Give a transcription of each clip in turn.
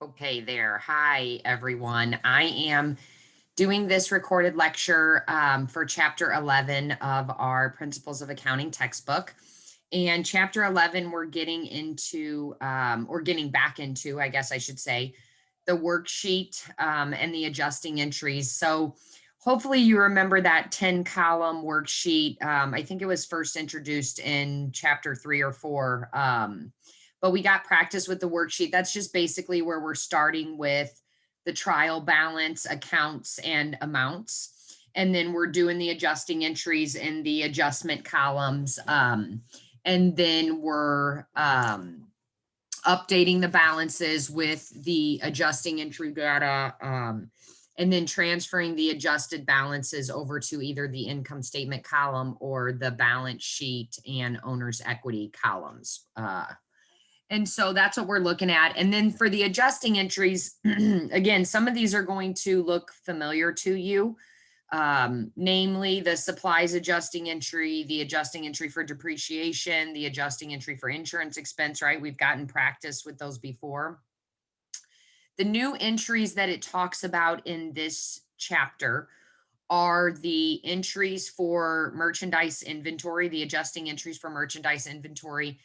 Okay, there. Hi, everyone. I am doing this recorded lecture for Chapter 11 of our Principles of Accounting textbook. And Chapter 11, we're getting into, or getting back into, I guess I should say, the worksheet and the adjusting entries. So hopefully you remember that 10-column worksheet. I think it was first introduced in Chapter 3 or 4. But we got practice with the worksheet. That's just basically where we're starting with the trial balance, accounts, and amounts. And then we're doing the adjusting entries in the adjustment columns. And then we're updating the balances with the adjusting entry data, and then transferring the adjusted balances over to either the income statement column or the balance sheet and owner's equity columns. And so that's what we're looking at. And then for the adjusting entries, again, some of these are going to look familiar to you, namely the supplies adjusting entry, the adjusting entry for depreciation, the adjusting entry for insurance expense, right? We've gotten practice with those before. The new entries that it talks about in this chapter are the entries for merchandise inventory, the adjusting entries for merchandise inventory.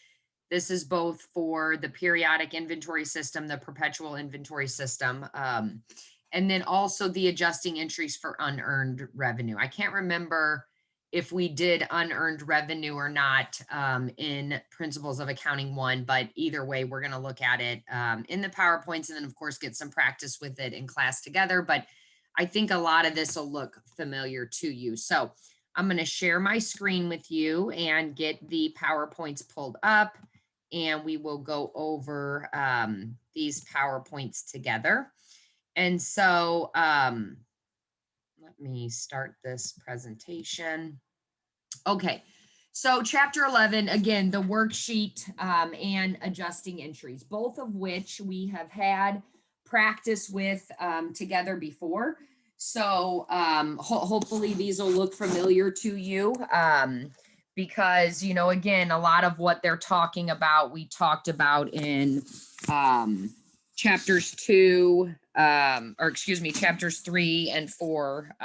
This is both for the periodic inventory system, the perpetual inventory system, and then also the adjusting entries for unearned revenue. I can't remember if we did unearned revenue or not in Principles of Accounting 1, but either way, we're going to look at it in the PowerPoints and then, of course, get some practice with it in class together. But I think a lot of this will look familiar to you. So I'm going to share my screen with you and get the PowerPoints pulled up, and we will go over these PowerPoints together. And so let me start this presentation. Okay, so Chapter 11, again, the worksheet and adjusting entries, both of which we have had practice with together before. So hopefully these will look familiar to you. Because, you know, again, a lot of what they're talking about, we talked about in chapters 3 and 4.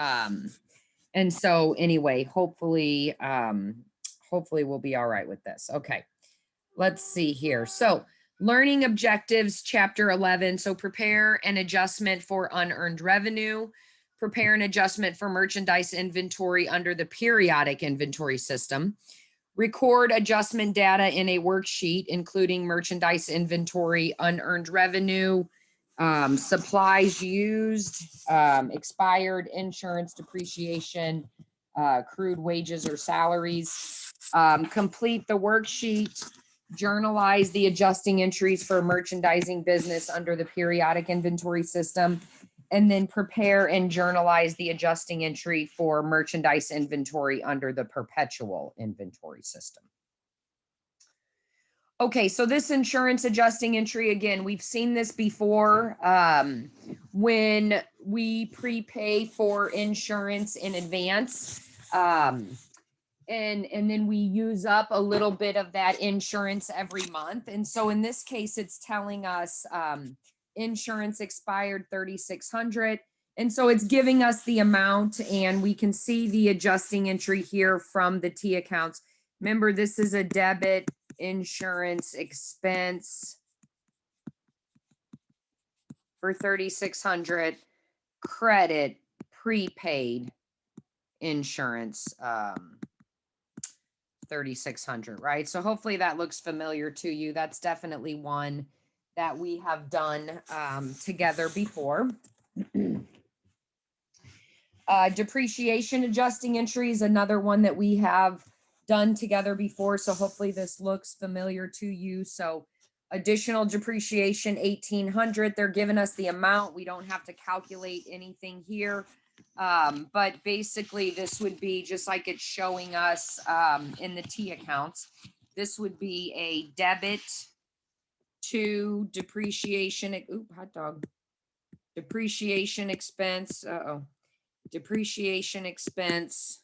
And so anyway, hopefully we'll be all right with this. Okay, let's see here. So learning objectives, chapter 11. So prepare an adjustment for unearned revenue. Prepare an adjustment for merchandise inventory under the periodic inventory system. Record adjustment data in a worksheet, including merchandise inventory, unearned revenue, supplies used, expired, insurance, depreciation, accrued wages or salaries. Complete the worksheet. Journalize the adjusting entries for merchandising business under the periodic inventory system. And then prepare and journalize the adjusting entry for merchandise inventory under the perpetual inventory system. Okay, so this insurance adjusting entry, again, we've seen this before. When we prepay for insurance in advance, and then we use up a little bit of that insurance every month. And so in this case, it's telling us insurance expired 3,600. And so it's giving us the amount, and we can see the adjusting entry here from the T accounts. Remember, this is a debit insurance expense for 3,600, credit prepaid insurance 3,600, right? So hopefully that looks familiar to you. That's definitely one that we have done together before. Depreciation adjusting entry is another one that we have done together before. So hopefully this looks familiar to you. So additional depreciation, 1,800. They're giving us the amount. We don't have to calculate anything here. But basically this would be just like it's showing us in the T accounts. This would be a debit to depreciation. Hot dog. Depreciation expense. Depreciation expense.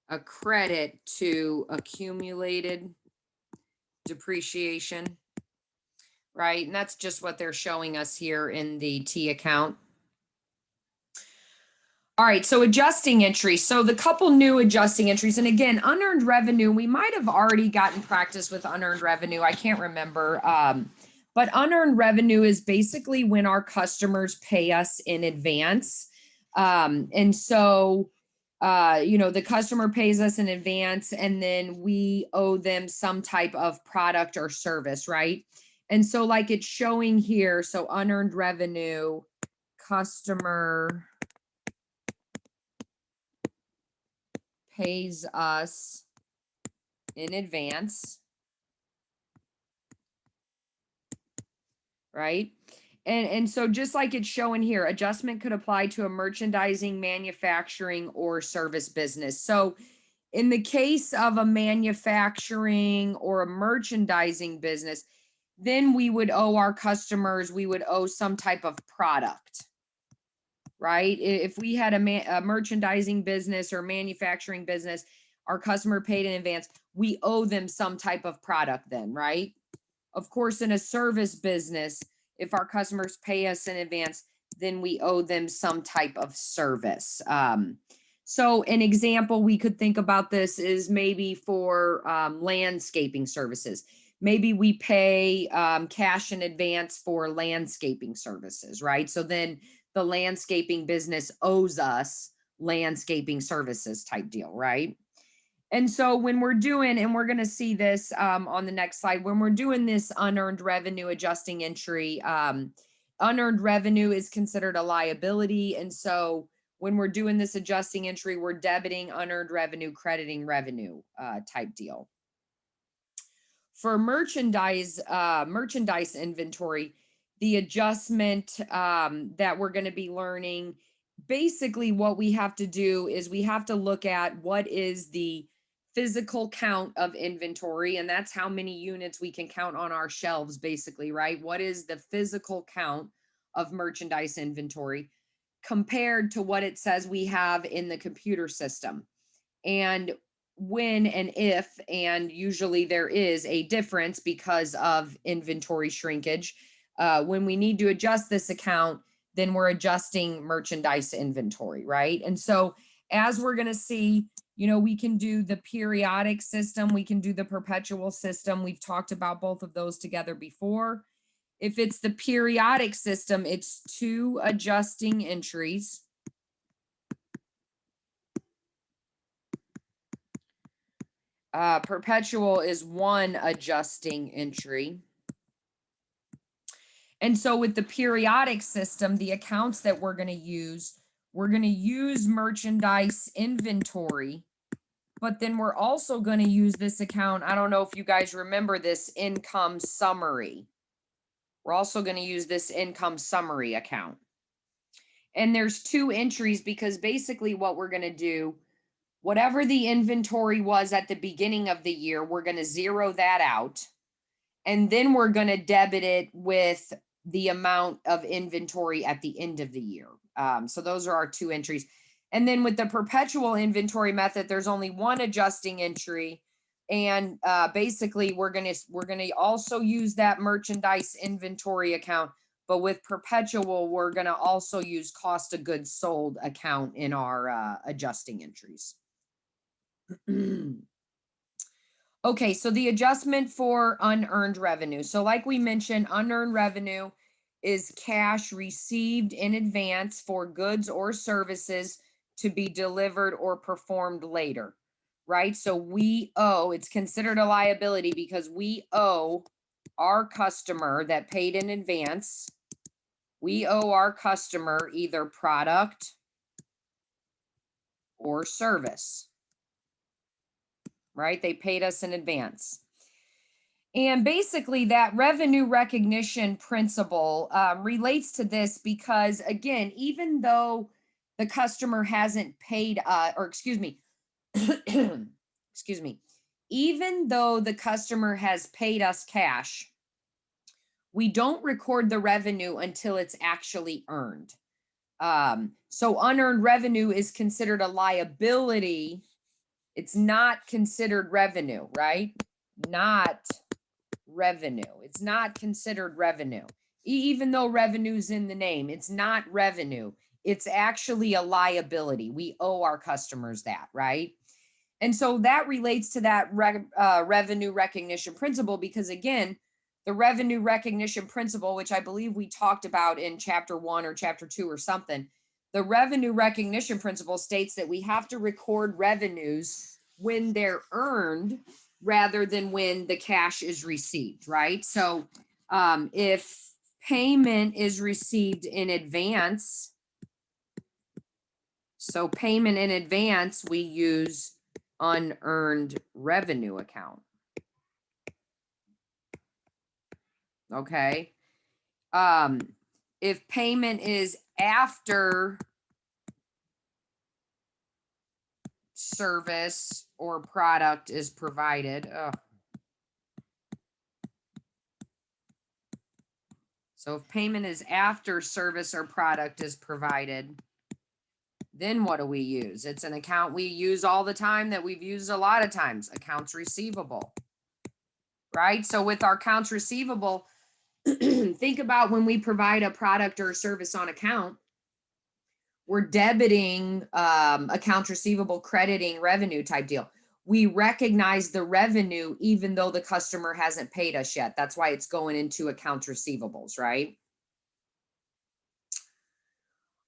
A credit to accumulated depreciation. right? And that's just what they're showing us here in the T account. All right, so adjusting entries. So the couple new adjusting entries, and again, unearned revenue, we might have already gotten practice with unearned revenue. I can't remember. But unearned revenue is basically when our customers pay us in advance. And so, the customer pays us in advance and then we owe them some type of product or service, right? And so like it's showing here, so unearned revenue, customer pays us in advance, right? And so just like it's showing here, adjustment could apply to a merchandising, manufacturing, or service business. So in the case of a manufacturing or a merchandising business, then we would owe our customers, we would owe some type of product, right? If we had a merchandising business or manufacturing business, our customer paid in advance, we owe them some type of product then, right? Of course, in a service business, if our customers pay us in advance, then we owe them some type of service. So an example we could think about this is maybe for landscaping services. Maybe we pay cash in advance for landscaping services, right? So then the landscaping business owes us landscaping services type deal, right? And so when we're doing, and we're going to see this on the next slide, when we're doing this unearned revenue adjusting entry, unearned revenue is considered a liability. And so when we're doing this adjusting entry, we're debiting unearned revenue, crediting revenue type deal. For merchandise inventory, the adjustment that we're going to be learning, basically what we have to do is we have to look at what is the physical count of inventory, and that's how many units we can count on our shelves, basically, right? What is the physical count of merchandise inventory compared to what it says we have in the computer system? And when and if, and usually there is a difference because of inventory shrinkage, when we need to adjust this account, then we're adjusting merchandise inventory, right? And so as we're going to see, we can do the periodic system, we can do the perpetual system. We've talked about both of those together before. If it's the periodic system, it's 2 adjusting entries. Perpetual is 1 adjusting entry. And so with the periodic system, the accounts that we're going to use merchandise inventory, but then we're also going to use this account. I don't know if you guys remember this income summary. We're also going to use this income summary account. And there's 2 entries because basically what we're going to do, whatever the inventory was at the beginning of the year, we're going to zero that out. And then we're going to debit it with the amount of inventory at the end of the year. So those are our 2 entries. And then with the perpetual inventory method, there's only 1 adjusting entry. And basically we're going to also use that merchandise inventory account. But with perpetual, we're going to also use cost of goods sold account in our adjusting entries. Okay, so the adjustment for unearned revenue. So like we mentioned, unearned revenue is cash received in advance for goods or services to be delivered or performed later, right? So we owe, it's considered a liability because we owe our customer that paid in advance, we owe our customer either product or service, right? They paid us in advance. And basically that revenue recognition principle relates to this because, again, even though the customer hasn't paid, excuse me, even though the customer has paid us cash, we don't record the revenue until it's actually earned. So unearned revenue is considered a liability. It's not considered revenue, right? Not revenue. It's not considered revenue. Even though revenue's in the name, it's not revenue. It's actually a liability. We owe our customers that, right? And so that relates to that revenue recognition principle, because again, the revenue recognition principle, which I believe we talked about in chapter 1 or chapter 2 or something, the revenue recognition principle states that we have to record revenues when they're earned rather than when the cash is received, right? So if payment is received in advance, so payment in advance, we use unearned revenue account. Okay. If payment is after service or product is provided. So if payment is after service or product is provided, then what do we use? It's an account we use all the time that we've used a lot of times, accounts receivable, right? So with our accounts receivable, think about when we provide a product or a service on account, we're debiting accounts receivable, crediting revenue type deal. We recognize the revenue even though the customer hasn't paid us yet. That's why it's going into accounts receivables, right?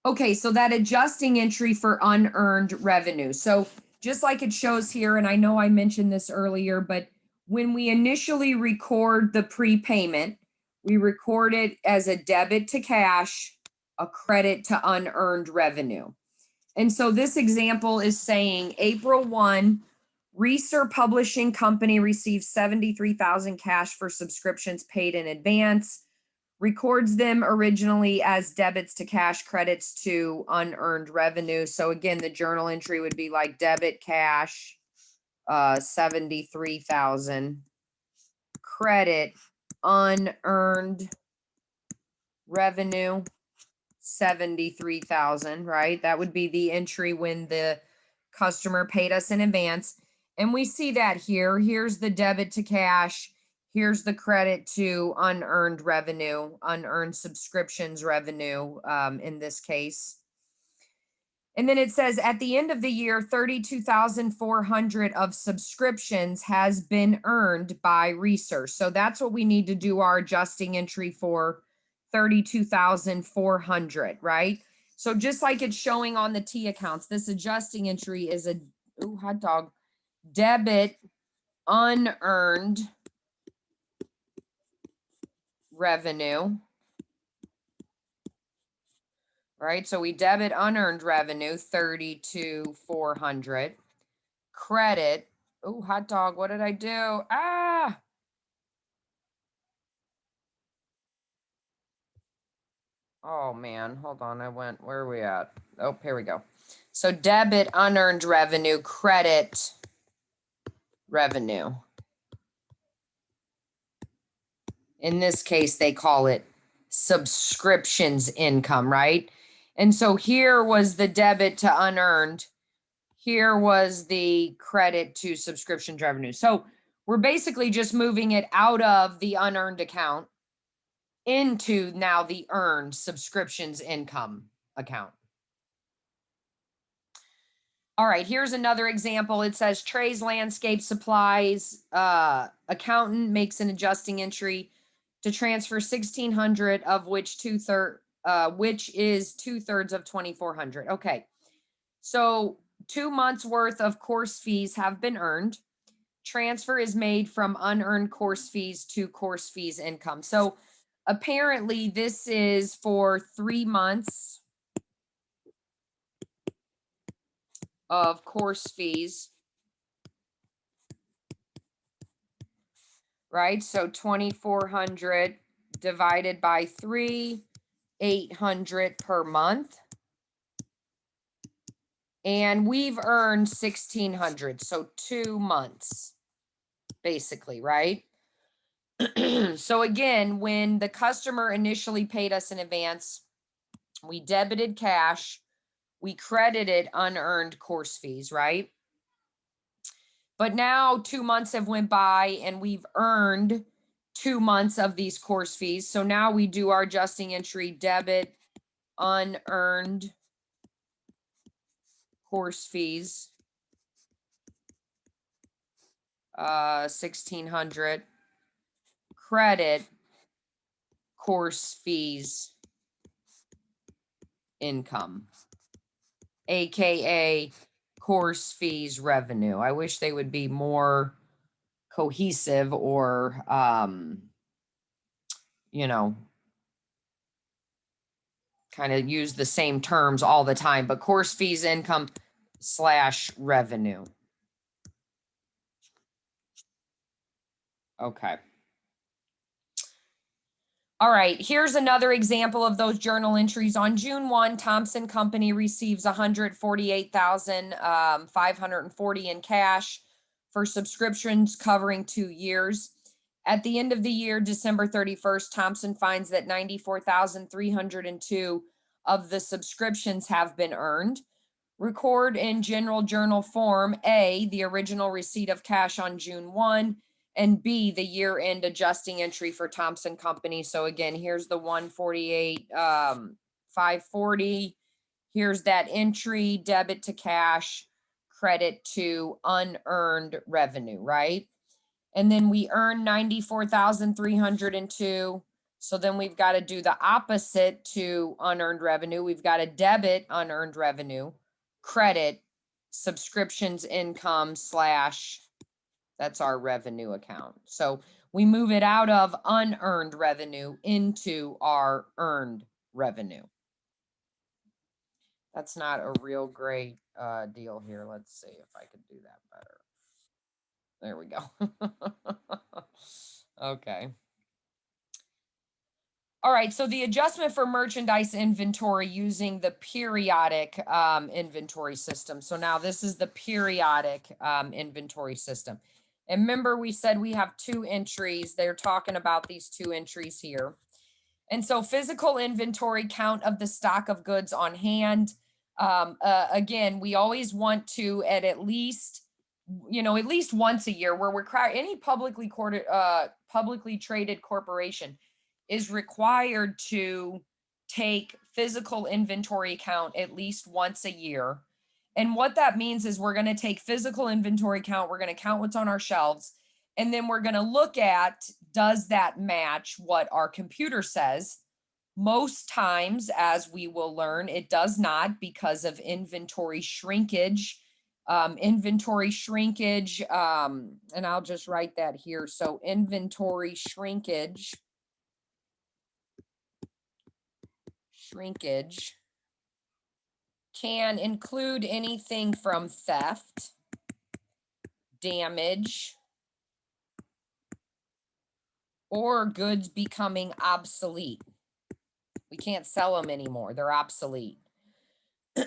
Okay, so that adjusting entry for unearned revenue. So just like it shows here, and I know I mentioned this earlier, but when we initially record the prepayment, we record it as a debit to cash, a credit to unearned revenue. And so this example is saying April 1, Reeser Publishing Company receives 73,000 cash for subscriptions paid in advance, records them originally as debits to cash, credits to unearned revenue. So again, the journal entry would be like debit cash, 73,000, credit unearned revenue, 73,000, right? That would be the entry when the customer paid us in advance. And we see that here. Here's the debit to cash. Here's the credit to unearned revenue, unearned subscriptions revenue in this case. And then it says at the end of the year, 32,400 of subscriptions has been earned by research. So that's what we need to do our adjusting entry for, 32,400, right? So just like it's showing on the T accounts, this adjusting entry is a hot dog debit unearned revenue, right? So we debit unearned revenue, 32,400. Credit, hot dog, what did I do? Oh man, hold on, where are we at? Oh, here we go. So debit unearned revenue, credit revenue. In this case, they call it subscriptions income, right? And so here was the debit to unearned. Here was the credit to subscriptions revenue. So we're basically just moving it out of the unearned account into now the earned subscriptions income account. All right, here's another example. It says Trey's Landscape Supplies accountant makes an adjusting entry to transfer 1,600, of which which is 2/3 of 2,400. Okay, so 2 months worth of course fees have been earned. Transfer is made from unearned course fees to course fees income. So apparently this is for 3 months of course fees, right? So 2,400 divided by 3, 800 per month. And we've earned 1,600, so 2 months, basically, right? So again, when the customer initially paid us in advance, we debited cash, we credited unearned course fees, right? But now 2 months have went by and we've earned 2 months of these course fees. So now we do our adjusting entry, debit unearned course fees, 1,600, credit course fees income, AKA course fees revenue. I wish they would be more cohesive or, you know, kind of use the same terms all the time, but course fees income / revenue. Okay. All right, here's another example of those journal entries. On June 1, Thompson Company receives $148,540 in cash for subscriptions covering 2 years. At the end of the year, December 31st, Thompson finds that 94,302 of the subscriptions have been earned. Record in general journal form, A, the original receipt of cash on June 1, and B, the year-end adjusting entry for Thompson Company. So again, here's the 148,540. Here's that entry, debit to cash, credit to unearned revenue, right? And then we earn 94,302. So then we've got to do the opposite to unearned revenue. We've got to debit unearned revenue, credit subscriptions income / that's our revenue account. So we move it out of unearned revenue into our earned revenue. That's not a real great deal here. Let's see if I could do that better. There we go. Okay. All right, so the adjustment for merchandise inventory using the periodic inventory system. So now this is the periodic inventory system. And remember, we said we have 2 entries. They're talking about these 2 entries here. And so physical inventory count of the stock of goods on hand. Again, we always want to at least once a year, where we're any publicly traded corporation is required to take physical inventory count at least once a year. And what that means is we're going to take physical inventory count, we're going to count what's on our shelves, and then we're going to look at, does that match what our computer says? Most times, as we will learn, it does not, because of inventory shrinkage. And I'll just write that here. So inventory shrinkage can include anything from theft, damage, or goods becoming obsolete. We can't sell them anymore. They're obsolete.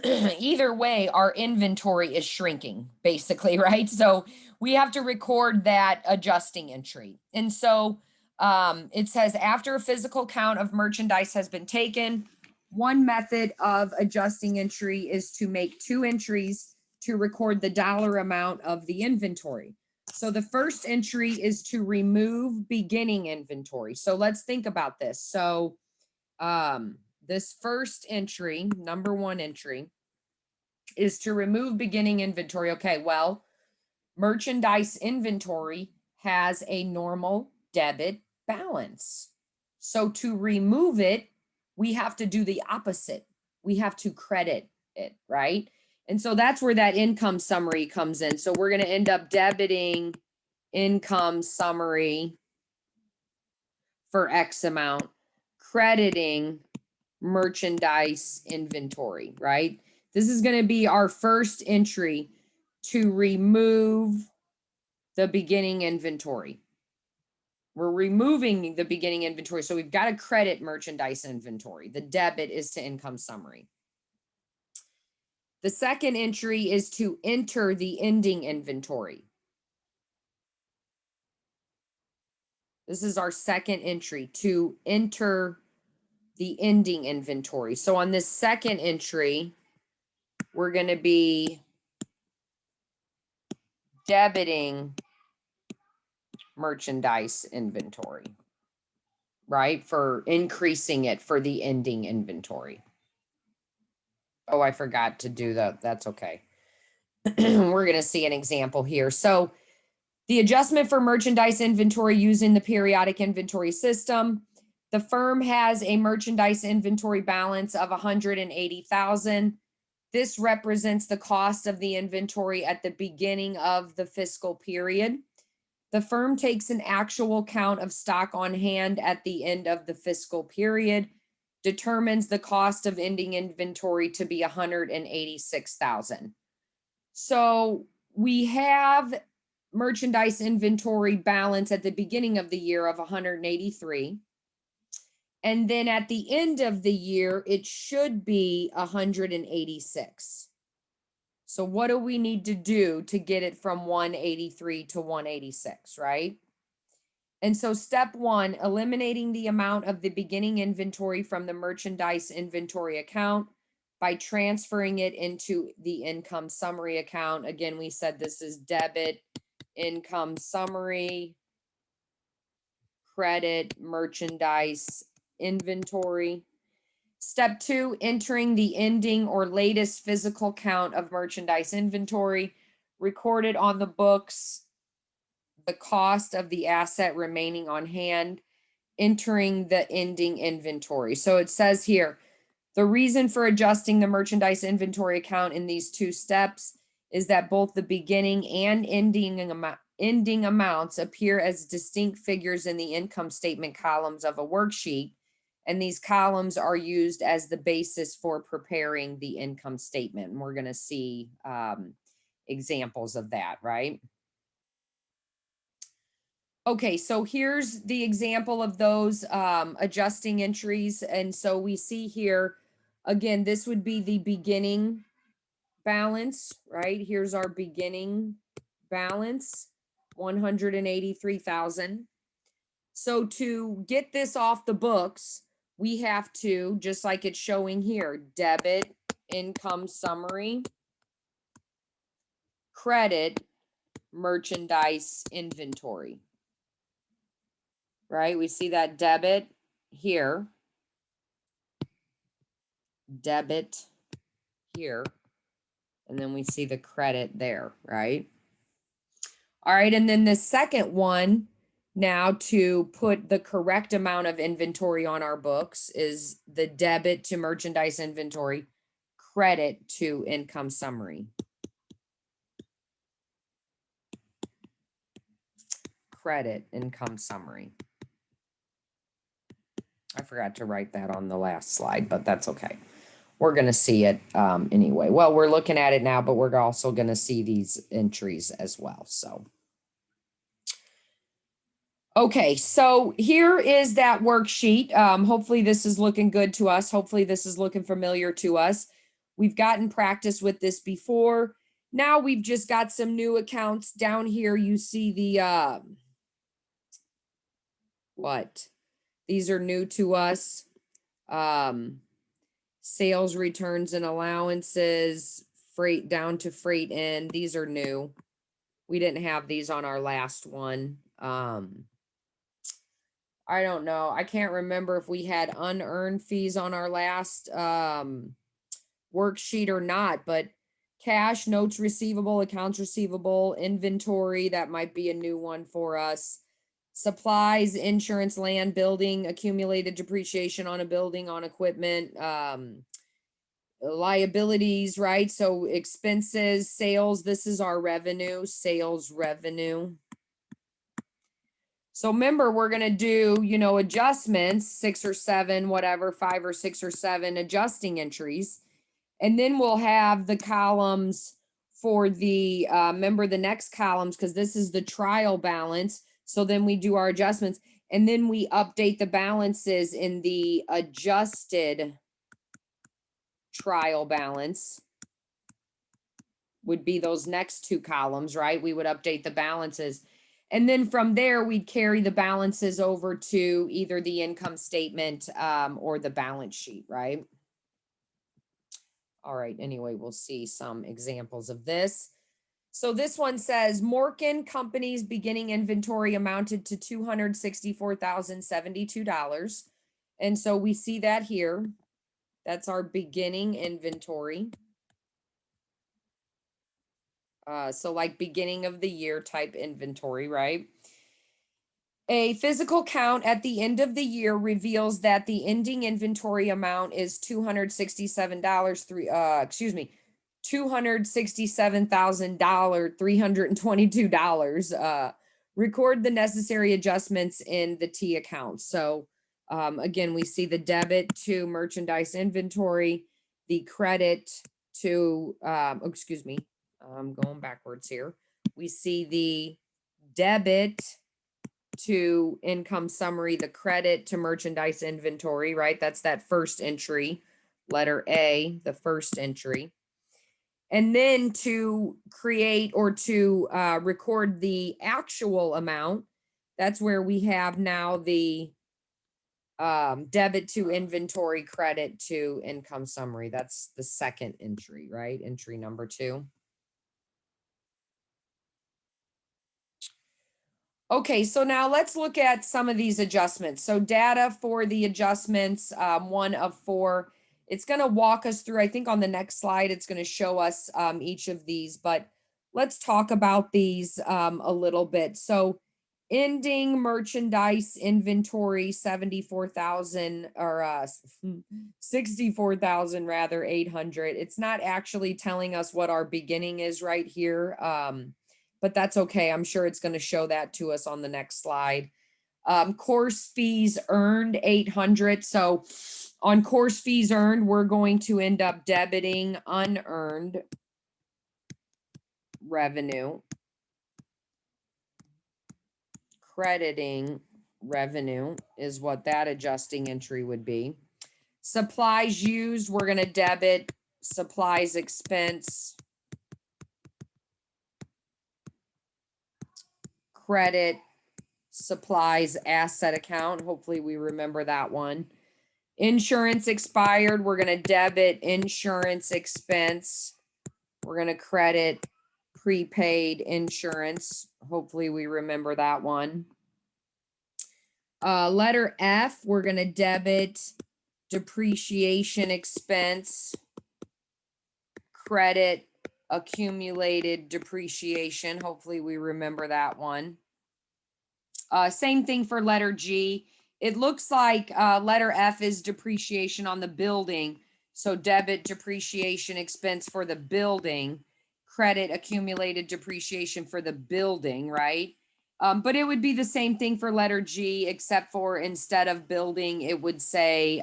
Either way, our inventory is shrinking, basically, right? So we have to record that adjusting entry. And so it says, after a physical count of merchandise has been taken, one method of adjusting entry is to make 2 entries to record the dollar amount of the inventory. So the first entry is to remove beginning inventory. So let's think about this. So this first entry, number 1 entry, is to remove beginning inventory. Okay, well, merchandise inventory has a normal debit balance. So to remove it, we have to do the opposite. We have to credit it, right? And so that's where that income summary comes in. So we're going to end up debiting income summary for X amount, crediting merchandise inventory, right? This is going to be our first entry to remove the beginning inventory. We're removing the beginning inventory. So we've got to credit merchandise inventory. The debit is to income summary. The second entry is to enter the ending inventory. This is our second entry, to enter the ending inventory. So on this second entry, we're going to be debiting merchandise inventory, right? For increasing it for the ending inventory. Oh, I forgot to do that. That's okay. We're going to see an example here. So the adjustment for merchandise inventory using the periodic inventory system. The firm has a merchandise inventory balance of 180,000. This represents the cost of the inventory at the beginning of the fiscal period. The firm takes an actual count of stock on hand at the end of the fiscal period, determines the cost of ending inventory to be 186,000. So we have merchandise inventory balance at the beginning of the year of 183. And then at the end of the year, it should be 186. So what do we need to do to get it from 183 to 186, right? And so step one, eliminating the amount of the beginning inventory from the merchandise inventory account by transferring it into the income summary account. Again, we said this is debit, income summary, credit, merchandise inventory. Step two, entering the ending or latest physical count of merchandise inventory recorded on the books, the cost of the asset remaining on hand, entering the ending inventory. So it says here, the reason for adjusting the merchandise inventory account in these two steps is that both the beginning and ending amounts appear as distinct figures in the income statement columns of a worksheet, and these columns are used as the basis for preparing the income statement. And we're going to see examples of that, right? Okay, so here's the example of those adjusting entries. And so we see here, again, this would be the beginning balance, right? Here's our beginning balance, 183,000. So to get this off the books, we have to, just like it's showing here, debit, income summary, credit, merchandise inventory, right? We see that debit here, debit here, and then we see the credit there, right? All right, and then the second one, now to put the correct amount of inventory on our books, is the debit to merchandise inventory, credit to income summary. Credit income summary. I forgot to write that on the last slide, but that's okay. We're going to see it anyway. Well, we're looking at it now, but we're also going to see these entries as well. So. Okay, so here is that worksheet. Hopefully this is looking good to us. Hopefully this is looking familiar to us. We've gotten practice with this before. Now we've just got some new accounts down here. You see the, what? These are new to us. Sales returns and allowances, freight down to freight in. These are new. We didn't have these on our last one. I don't know. I can't remember if we had unearned fees on our last worksheet or not, but cash, notes receivable, accounts receivable, inventory, that might be a new one for us. Supplies, insurance, land, building, accumulated depreciation on a building, on equipment, liabilities, right? So expenses, sales, this is our revenue, sales revenue. So remember, we're going to do, adjustments, 6 or 7, whatever, 5 or 6 or 7 adjusting entries. And then we'll have the columns for the, remember the next columns, because this is the trial balance. So then we do our adjustments, and then we update the balances in the adjusted trial balance. Would be those next two columns, right? We would update the balances. And then from there, we'd carry the balances over to either the income statement or the balance sheet, right? All right, anyway, we'll see some examples of this. So this one says Morgan Company's beginning inventory amounted to $264,072. And so we see that here. That's our beginning inventory. So like beginning of the year type inventory, right? A physical count at the end of the year reveals that the ending inventory amount is $267,322. Record the necessary adjustments in the T account. So again, we see the debit to merchandise inventory, the credit to, I'm going backwards here. We see the debit to income summary, the credit to merchandise inventory, right? That's that first entry, letter A, the first entry. And then to create or to record the actual amount, that's where we have now the debit to inventory, credit to income summary. That's the second entry, right? Entry number 2. Okay, so now let's look at some of these adjustments. So data for the adjustments, 1 of 4. It's going to walk us through, I think on the next slide, it's going to show us each of these, but let's talk about these a little bit. So ending merchandise inventory, 74,000 or 64,000 rather, 800. It's not actually telling us what our beginning is right here. But that's okay. I'm sure it's going to show that to us on the next slide. Course fees earned, 800. So on course fees earned, we're going to end up debiting unearned revenue, crediting revenue is what that adjusting entry would be. Supplies used, we're going to debit supplies expense, credit supplies asset account. Hopefully we remember that one. Insurance expired, we're going to debit insurance expense. We're going to credit prepaid insurance. Hopefully we remember that one. Letter F, we're going to debit depreciation expense, credit accumulated depreciation. Hopefully we remember that one. Same thing for letter G. It looks like letter F is depreciation on the building. So debit depreciation expense for the building, credit accumulated depreciation for the building, right? But it would be the same thing for letter G, except for instead of building, it would say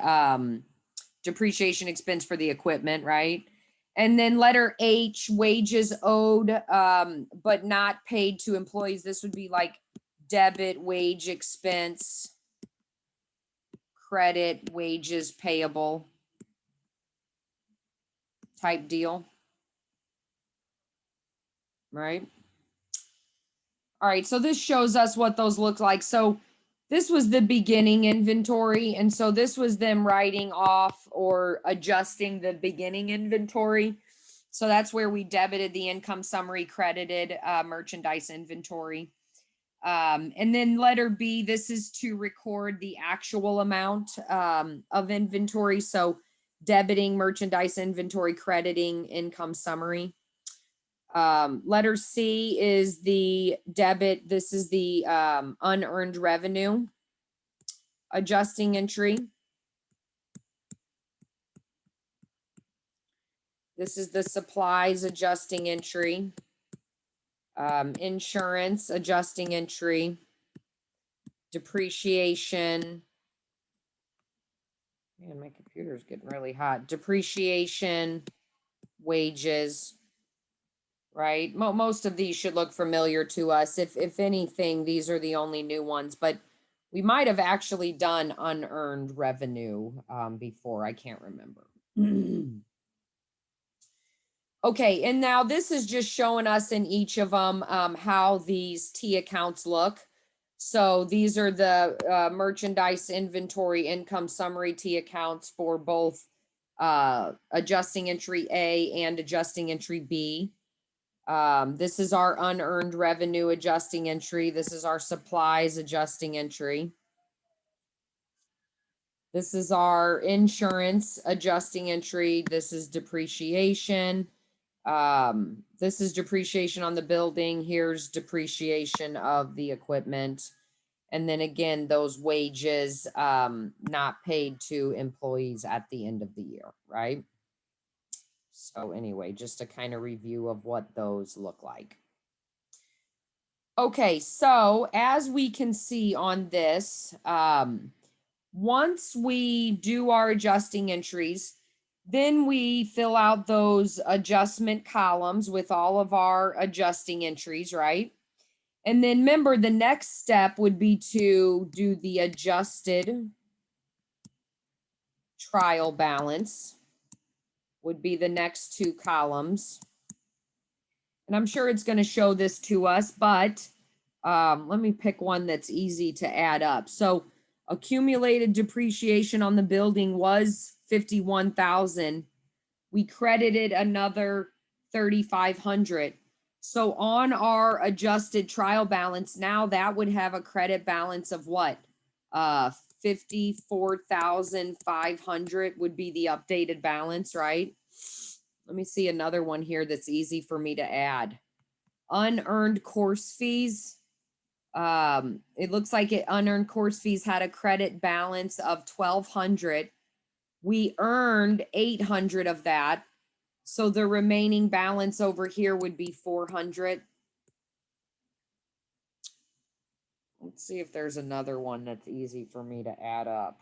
depreciation expense for the equipment, right? And then letter H, wages owed but not paid to employees. This would be like debit wage expense, credit wages payable type deal, right? All right, so this shows us what those look like. So this was the beginning inventory, and so this was them writing off or adjusting the beginning inventory. So that's where we debited the income summary, credited merchandise inventory. And then letter B, this is to record the actual amount of inventory. So debiting merchandise inventory, crediting income summary. Letter C is the debit. This is the unearned revenue adjusting entry. This is the supplies adjusting entry. Insurance adjusting entry, depreciation. Man, my computer's getting really hot. Depreciation, wages, right? Most of these should look familiar to us. If anything, these are the only new ones, but we might have actually done unearned revenue before. I can't remember. Okay, and now this is just showing us in each of them how these T accounts look. So these are the merchandise inventory income summary T accounts for both adjusting entry A and adjusting entry B. This is our unearned revenue adjusting entry. This is our supplies adjusting entry. This is our insurance adjusting entry. This is depreciation. This is depreciation on the building. Here's depreciation of the equipment. And then again, those wages not paid to employees at the end of the year, right? So anyway, just a kind of review of what those look like. Okay, so as we can see on this, once we do our adjusting entries, then we fill out those adjustment columns with all of our adjusting entries, right? And then remember, the next step would be to do the adjusted trial balance, would be the next two columns. And I'm sure it's going to show this to us, but let me pick one that's easy to add up. So accumulated depreciation on the building was 51,000. We credited another 3,500. So on our adjusted trial balance, now that would have a credit balance of what? 54,500 would be the updated balance, right? Let me see another one here that's easy for me to add. Unearned course fees. It looks like unearned course fees had a credit balance of 1,200. We earned 800 of that. So the remaining balance over here would be 400. Let's see if there's another one that's easy for me to add up.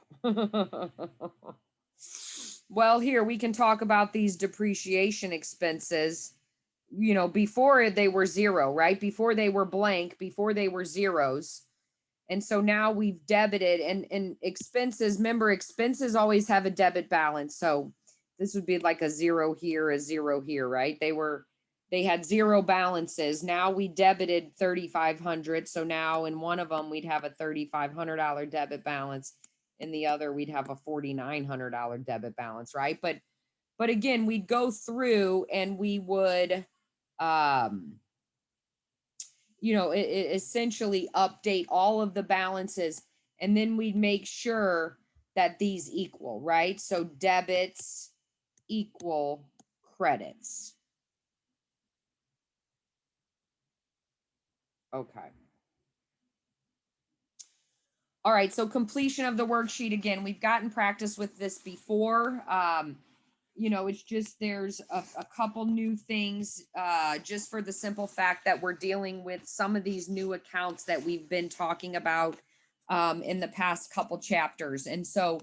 Well, here we can talk about these depreciation expenses. You know, before they were zero, right? Before they were blank, before they were zeros. And so now we've debited and expenses, remember, expenses always have a debit balance. So this would be like a zero here, a zero here, right? They had zero balances. Now we debited 3,500. So now in one of them, we'd have a $3,500 debit balance. In the other, we'd have a $4,900 debit balance, right? But again, we'd go through and we would, you know, it essentially update all of the balances, and then we'd make sure that these equal, right? So debits equal credits. Okay. All right, so completion of the worksheet. Again, we've gotten practice with this before. You know, it's just there's a couple new things just for the simple fact that we're dealing with some of these new accounts that we've been talking about in the past couple chapters. And so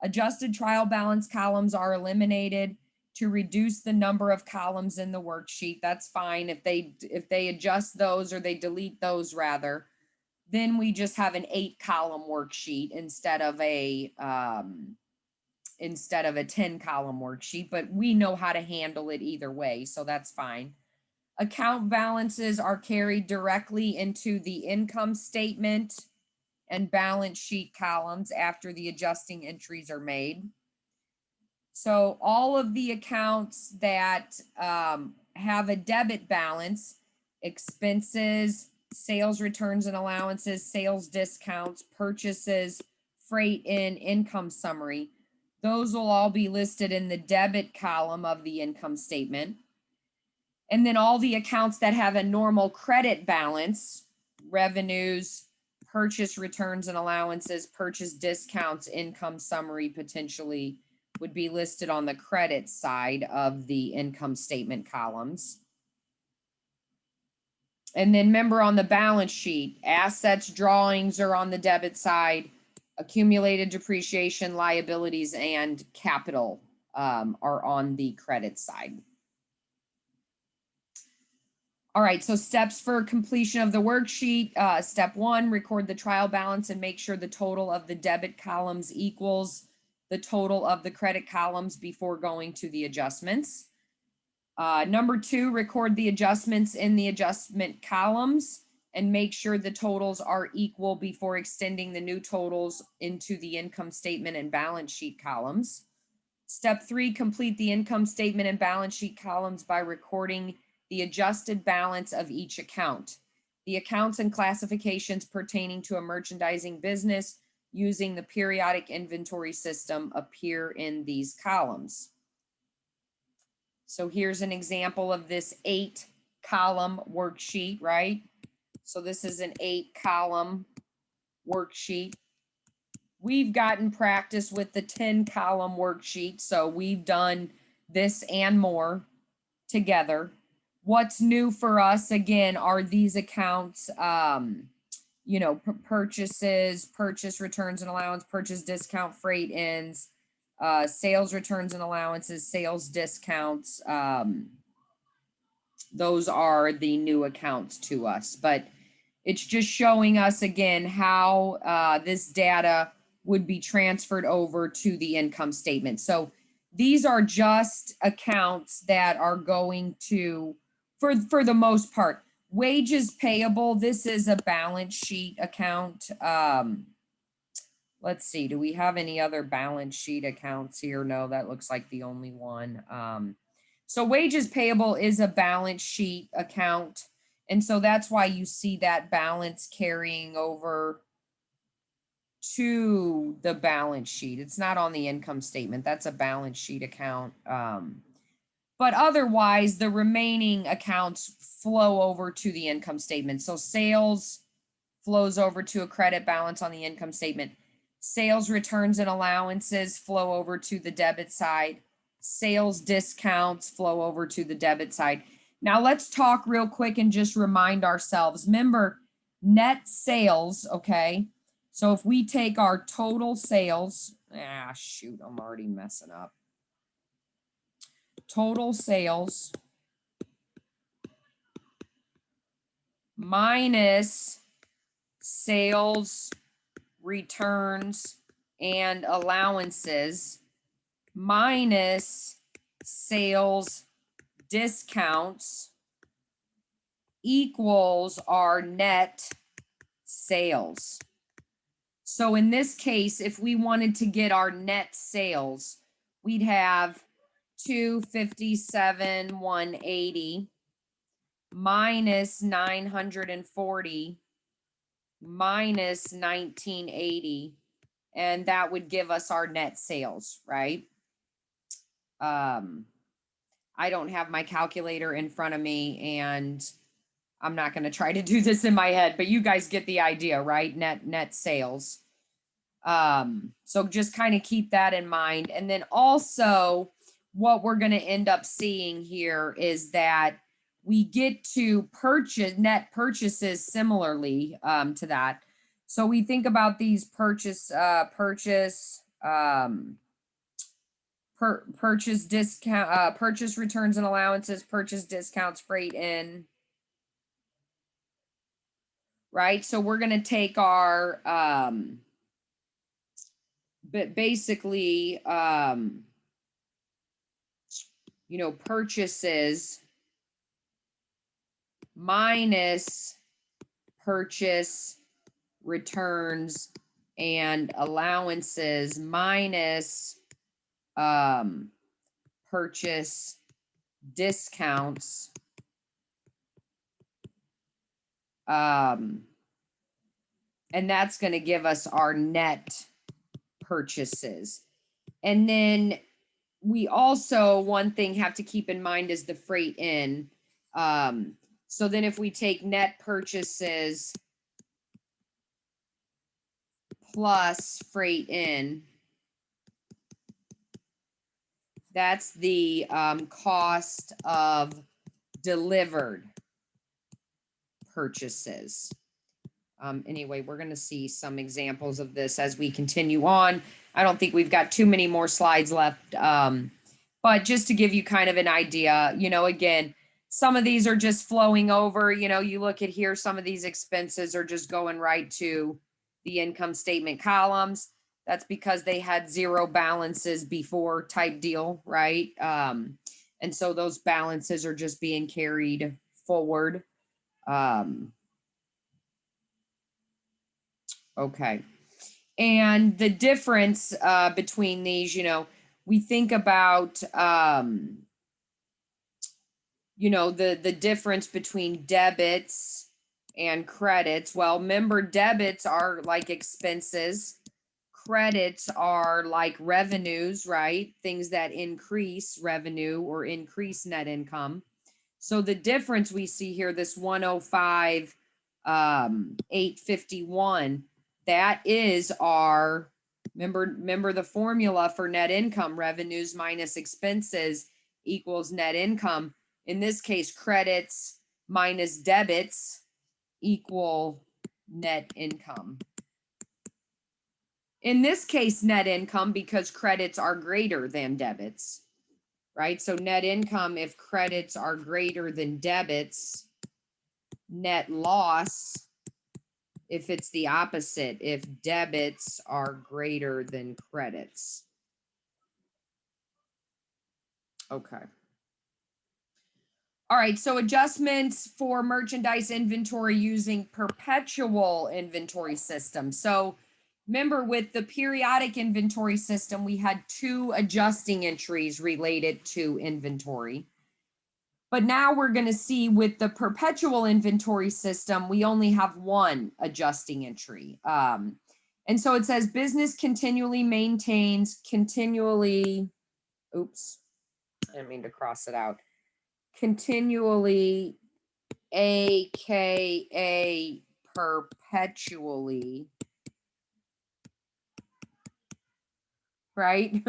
adjusted trial balance columns are eliminated to reduce the number of columns in the worksheet. That's fine if they adjust those, or they delete those rather. Then we just have an 8-column worksheet instead of a 10-column worksheet, but we know how to handle it either way, so that's fine. Account balances are carried directly into the income statement and balance sheet columns after the adjusting entries are made. So all of the accounts that have a debit balance, expenses, sales returns and allowances, sales discounts, purchases, freight in, income summary, those will all be listed in the debit column of the income statement. And then all the accounts that have a normal credit balance, revenues, purchase returns and allowances, purchase discounts, income summary potentially, would be listed on the credit side of the income statement columns. And then remember, on the balance sheet, assets, drawings are on the debit side, accumulated depreciation, liabilities, and capital are on the credit side. All right, so steps for completion of the worksheet. Step 1, record the trial balance and make sure the total of the debit columns equals the total of the credit columns before going to the adjustments. Number 2, record the adjustments in the adjustment columns and make sure the totals are equal before extending the new totals into the income statement and balance sheet columns. Step 3, complete the income statement and balance sheet columns by recording the adjusted balance of each account. The accounts and classifications pertaining to a merchandising business using the periodic inventory system appear in these columns. So here's an example of this 8-column worksheet, right? So this is an 8-column worksheet. We've gotten practice with the 10-column worksheet, so we've done this and more together. What's new for us, again, are these accounts, you know, purchases, purchase returns and allowance, purchase discount, freight ins, sales returns and allowances, sales discounts. Those are the new accounts to us, but it's just showing us again how this data would be transferred over to the income statement. So these are just accounts that are going to, for the most part, wages payable. This is a balance sheet account. Let's see, do we have any other balance sheet accounts here? No, that looks like the only one. So wages payable is a balance sheet account. And so that's why you see that balance carrying over to the balance sheet. It's not on the income statement. That's a balance sheet account. But otherwise, the remaining accounts flow over to the income statement. So sales flows over to a credit balance on the income statement. Sales returns and allowances flow over to the debit side. Sales discounts flow over to the debit side. Now let's talk real quick and just remind ourselves. Remember, net sales, okay? So if we take our total sales, shoot, I'm already messing up. Total sales minus sales returns and allowances minus sales discounts equals our net sales. So in this case, if we wanted to get our net sales, we'd have 257,180 minus 940 minus 1980, and that would give us our net sales, right? I don't have my calculator in front of me, and I'm not going to try to do this in my head, but you guys get the idea, right? Net sales. So just kind of keep that in mind. And then also what we're going to end up seeing here is that we get to purchase net purchases similarly to that. So we think about these purchase discount, purchase returns and allowances, purchase discounts, freight in, right? So we're going to take our, but basically, you know, purchases minus purchase returns and allowances minus purchase discounts, and that's going to give us our net purchases. And then we also, one thing have to keep in mind is the freight in. So then if we take net purchases plus freight in, that's the cost of delivered purchases. Anyway, we're going to see some examples of this as we continue on. I don't think we've got too many more slides left, but just to give you kind of an idea, you know, again, some of these are just flowing over. You know, you look at here, some of these expenses are just going right to the income statement columns. That's because they had zero balances before type deal, right? And so those balances are just being carried forward. Okay. And the difference between these, you know, we think about you know, the difference between debits and credits. Well, remember, debits are like expenses. Credits are like revenues, right? Things that increase revenue or increase net income. So the difference we see here, this 105, 851, that is our, remember the formula for net income: revenues minus expenses equals net income. In this case, credits minus debits equal net income. In this case, net income, because credits are greater than debits, right? So net income, if credits are greater than debits. Net loss, if it's the opposite, if debits are greater than credits. Okay. All right, so adjustments for merchandise inventory using perpetual inventory system. So remember, with the periodic inventory system, we had 2 adjusting entries related to inventory. But now we're going to see with the perpetual inventory system, we only have 1 adjusting entry. And so it says business continually maintains, oops, I didn't mean to cross it out. Continually, AKA perpetually, right?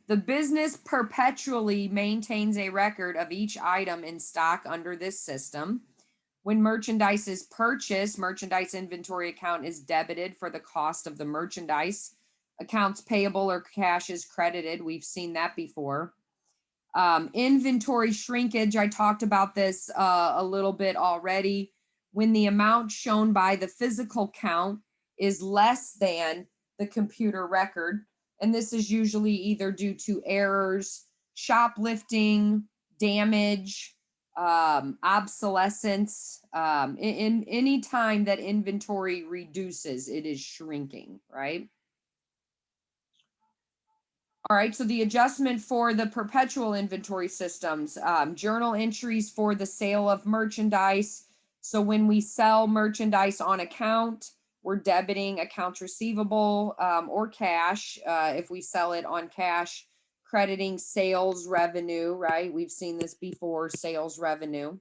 The business perpetually maintains a record of each item in stock under this system. When merchandise is purchased, merchandise inventory account is debited for the cost of the merchandise. Accounts payable or cash is credited. We've seen that before. Inventory shrinkage, I talked about this a little bit already. When the amount shown by the physical count is less than the computer record, and this is usually either due to errors, shoplifting, damage, obsolescence. In any time that inventory reduces, it is shrinking, right? All right, so the adjustment for the perpetual inventory systems, journal entries for the sale of merchandise. So when we sell merchandise on account, we're debiting accounts receivable or cash. If we sell it on cash, crediting sales revenue, right? We've seen this before, sales revenue.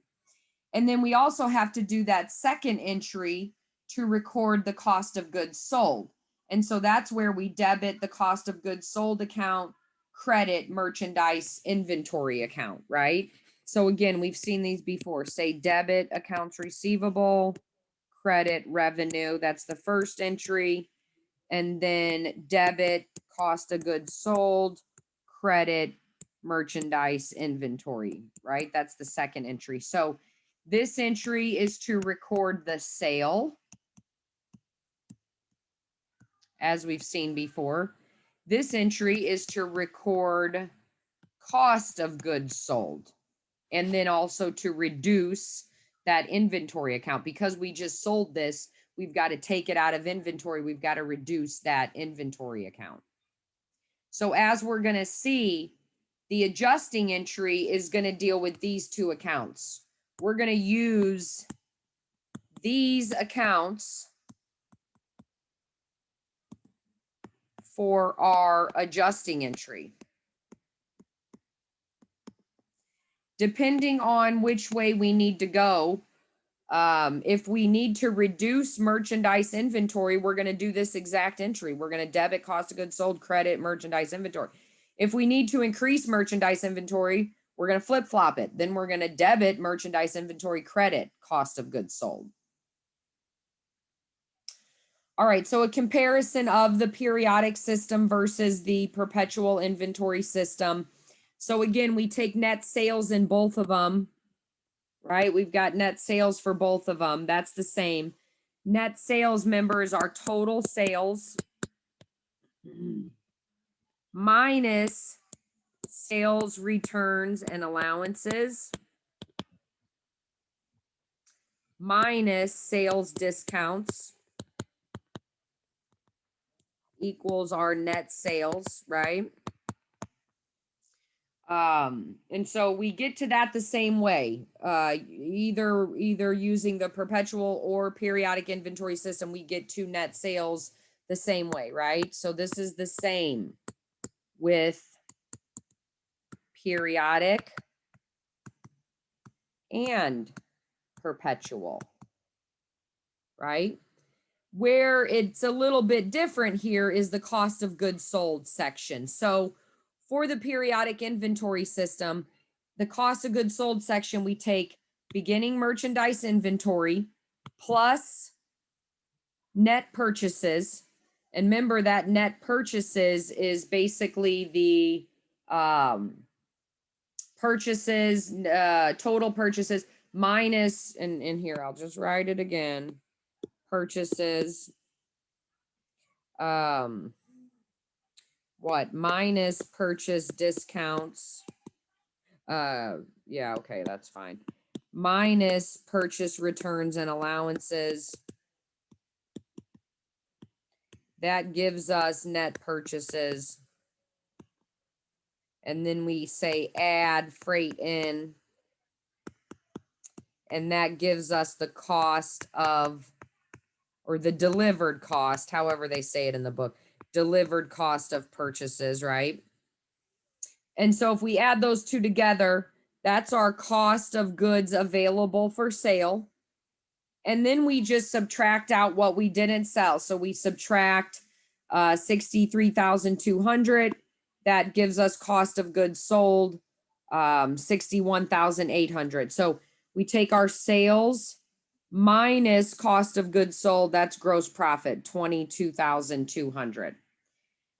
And then we also have to do that second entry to record the cost of goods sold. And so that's where we debit the cost of goods sold account, credit merchandise inventory account, right? So again, we've seen these before. Say debit accounts receivable, credit revenue, that's the first entry. And then debit cost of goods sold, credit merchandise inventory, right? That's the second entry. So this entry is to record the sale, as we've seen before. This entry is to record cost of goods sold, and then also to reduce that inventory account. Because we just sold this, we've got to take it out of inventory. We've got to reduce that inventory account. So as we're going to see, the adjusting entry is going to deal with these 2 accounts. We're going to use these accounts for our adjusting entry. Depending on which way we need to go, if we need to reduce merchandise inventory, we're going to do this exact entry. We're going to debit cost of goods sold, credit merchandise inventory. If we need to increase merchandise inventory, we're going to flip-flop it. Then we're going to debit merchandise inventory, credit cost of goods sold. All right, so a comparison of the periodic system versus the perpetual inventory system. So again, we take net sales in both of them, right? We've got net sales for both of them. That's the same. Net sales, members, are total sales minus sales returns and allowances minus sales discounts equals our net sales, right? And so we get to that the same way, either using the perpetual or periodic inventory system, we get to net sales the same way, right? So this is the same with periodic and perpetual, right? Where it's a little bit different here is the cost of goods sold section. So for the periodic inventory system, the cost of goods sold section, we take beginning merchandise inventory plus net purchases. And remember that net purchases is basically the purchases, total purchases minus, and in here, I'll just write it again, purchases, minus purchase discounts. Yeah, okay, that's fine. Minus purchase returns and allowances. That gives us net purchases. And then we say add freight in. And that gives us the cost of, or the delivered cost, however they say it in the book, delivered cost of purchases, right? And so if we add those two together, that's our cost of goods available for sale. And then we just subtract out what we didn't sell. So we subtract 63,200. That gives us cost of goods sold, 61,800. So we take our sales minus cost of goods sold. That's gross profit, 22,200.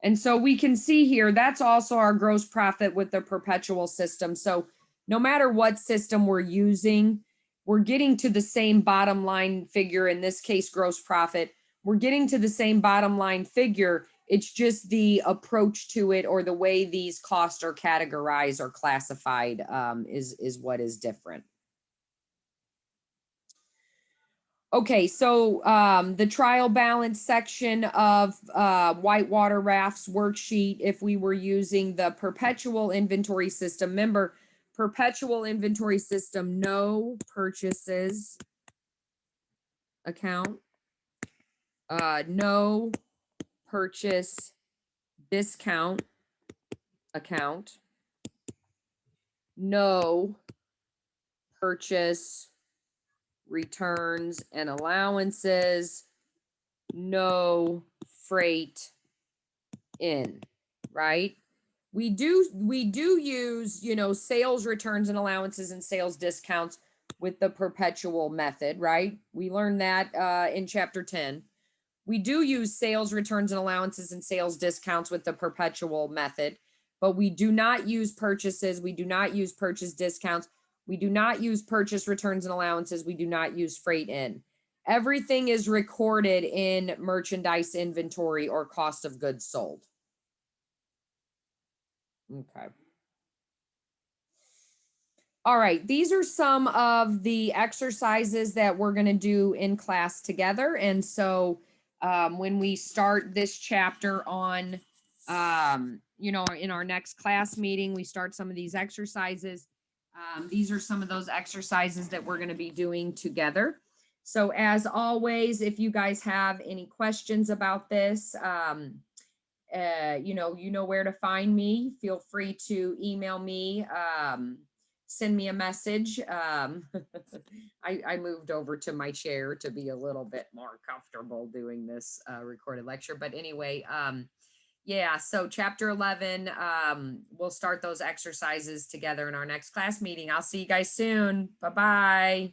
And so we can see here, that's also our gross profit with the perpetual system. So no matter what system we're using, we're getting to the same bottom line figure, in this case, gross profit. We're getting to the same bottom line figure. It's just the approach to it, or the way these costs are categorized or classified, is what is different. Okay, so the trial balance section of Whitewater Raft's worksheet, if we were using the perpetual inventory system, remember, perpetual inventory system, no purchases account, no purchase discount account, no purchase returns and allowances, no freight in, right? We do use, sales returns and allowances and sales discounts with the perpetual method, right? We learned that in chapter 10. We do use sales returns and allowances and sales discounts with the perpetual method, but we do not use purchases. We do not use purchase discounts. We do not use purchase returns and allowances. We do not use freight in. Everything is recorded in merchandise inventory or cost of goods sold. Okay. All right, these are some of the exercises that we're going to do in class together. And so when we start this chapter on, in our next class meeting, we start some of these exercises. These are some of those exercises that we're going to be doing together. So as always, if you guys have any questions about this, you know where to find me. Feel free to email me, send me a message. I moved over to my chair to be a little bit more comfortable doing this recorded lecture. But anyway, yeah, so chapter 11, we'll start those exercises together in our next class meeting. I'll see you guys soon. Bye-bye.